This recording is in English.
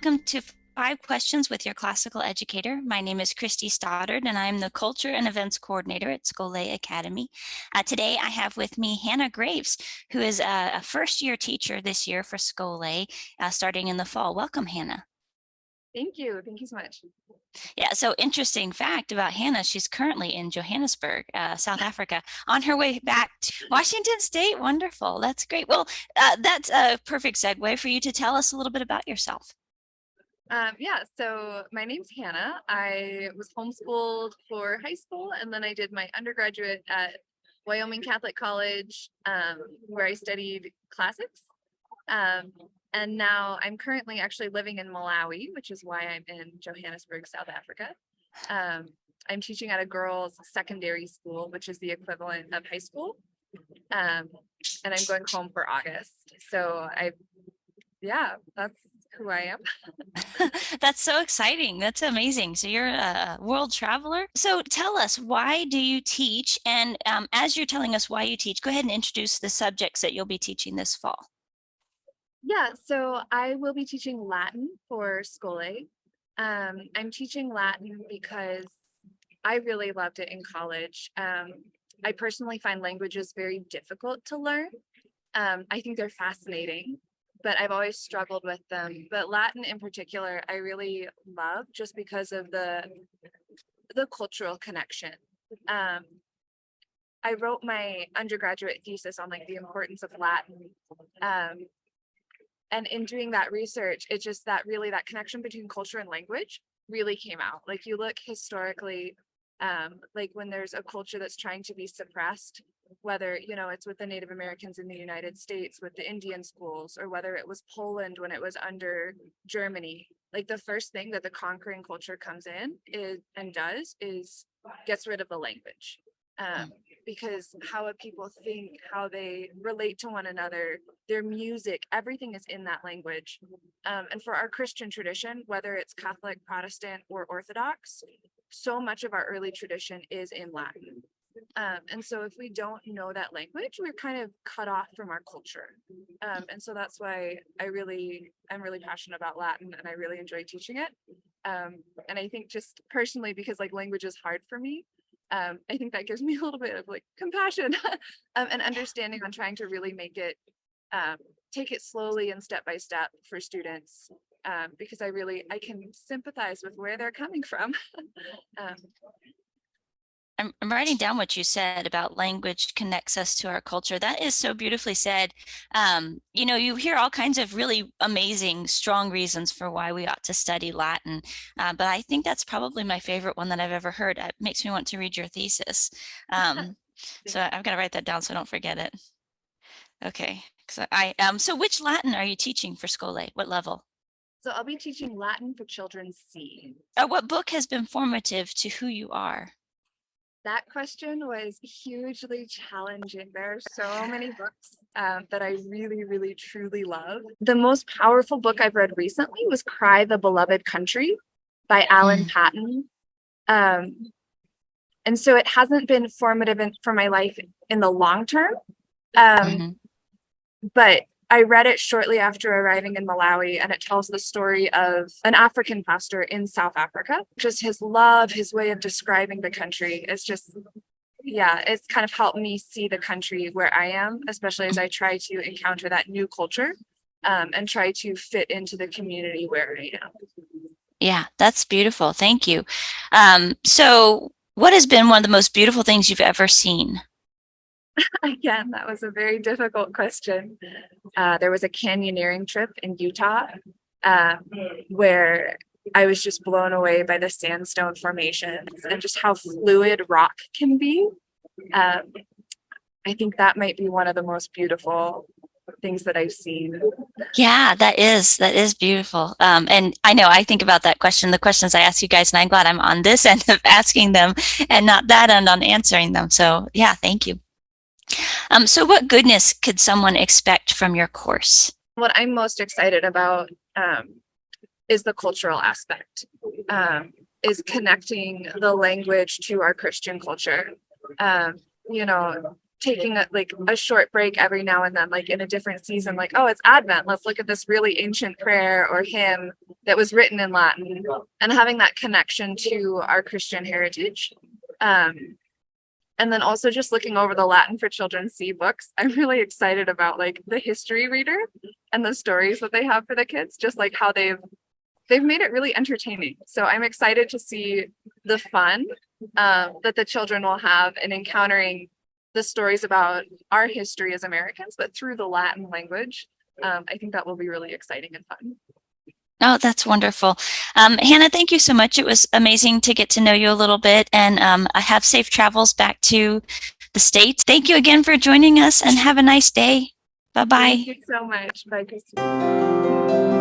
welcome to 5 Questions with Your Classical Educator. My name is Christy Stoddard, and I'm the Culture and Events Coordinator at Scole Academy. Today, I have with me Hannah Graves, who is a first-year teacher this year for Scole, starting in the fall. Welcome, Hannah. Thank you. Thank you so much. Yeah, so interesting fact about Hannah, she's currently in Johannesburg, South Africa, on her way back to Washington State. Wonderful. That's great. Well, that's a perfect segue for you to tell us a little bit about yourself. So my name's Hannah. I was homeschooled for high school, and then I did my undergraduate at Wyoming Catholic College, where I studied classics. And now I'm currently actually living in Malawi, which is why I'm in Johannesburg, South Africa. I'm teaching at a girls' secondary school, which is the equivalent of high school. And I'm going home for August. So that's who I am. That's so exciting. That's amazing. So you're a world traveler. So tell us, why do you teach? And as you're telling us why you teach, go ahead and introduce the subjects that you'll be teaching this fall. Yeah, so I will be teaching Latin for Scole. I'm teaching Latin because I really loved it in college. I personally find languages very difficult to learn. I think they're fascinating, but I've always struggled with them. But Latin in particular, I really love just because of the cultural connection. I wrote my undergraduate thesis on the importance of Latin. And in doing that research, it's just that connection between culture and language really came out. Like, you look historically, when there's a culture that's trying to be suppressed, whether, it's with the Native Americans in the United States, with the Indian schools, or whether it was Poland when it was under Germany, the first thing that the conquering culture comes in is gets rid of the language. Because how people think, how they relate to one another, their music, everything is in that language. And for our Christian tradition, whether it's Catholic, Protestant, or Orthodox, so much of our early tradition is in Latin. And so if we don't know that language, we're kind of cut off from our culture. And so that's why I'm really passionate about Latin, and I really enjoy teaching it. And I think just personally, because language is hard for me, I think that gives me a little bit of compassion and understanding on trying to really make it, take it slowly and step by step for students, because I can sympathize with where they're coming from. I'm writing down what you said about language connects us to our culture. That is so beautifully said. You hear all kinds of really amazing, strong reasons for why we ought to study Latin. But I think that's probably my favorite one that I've ever heard. It makes me want to read your thesis. So I've got to write that down so I don't forget it. Okay. So which Latin are you teaching for Scole? What level? So I'll be teaching Latin for Children C. What book has been formative to who you are? That question was hugely challenging. There are so many books that I really, really, truly love. The most powerful book I've read recently was Cry the Beloved Country by Alan Paton. And so it hasn't been formative for my life in the long term. But I read it shortly after arriving in Malawi, and it tells the story of an African pastor in South Africa. Just his love, his way of describing the country is just, it's kind of helped me see the country where I am, especially as I try to encounter that new culture, and try to fit into the community where I am. Yeah, that's beautiful. Thank you. So what has been one of the most beautiful things you've ever seen? Again, that was a very difficult question. There was a canyoneering trip in Utah where I was just blown away by the sandstone formations and just how fluid rock can be. I think that might be one of the most beautiful things that I've seen. Yeah, that is beautiful. And I know I think about that question, the questions I ask you guys, and I'm glad I'm on this end of asking them and not that end on answering them. So yeah, thank you. So what goodness could someone expect from your course? What I'm most excited about is the cultural aspect, is connecting the language to our Christian culture. taking a short break every now and then, like in a different season, like, oh, it's Advent, let's look at this really ancient prayer or hymn that was written in Latin, and having that connection to our Christian heritage. And then also just looking over the Latin for Children C books. I'm really excited about like the history reader and the stories that they have for the kids, just like how they've made it really entertaining. So I'm excited to see the fun that the children will have in encountering the stories about our history as Americans, but through the Latin language. I think that will be really exciting and fun. Oh, that's wonderful. Hannah, thank you so much. It was amazing to get to know you a little bit, and I have safe travels back to the States. Thank you again for joining us, and have a nice day. Bye-bye. Thank you so much. Bye, Christine.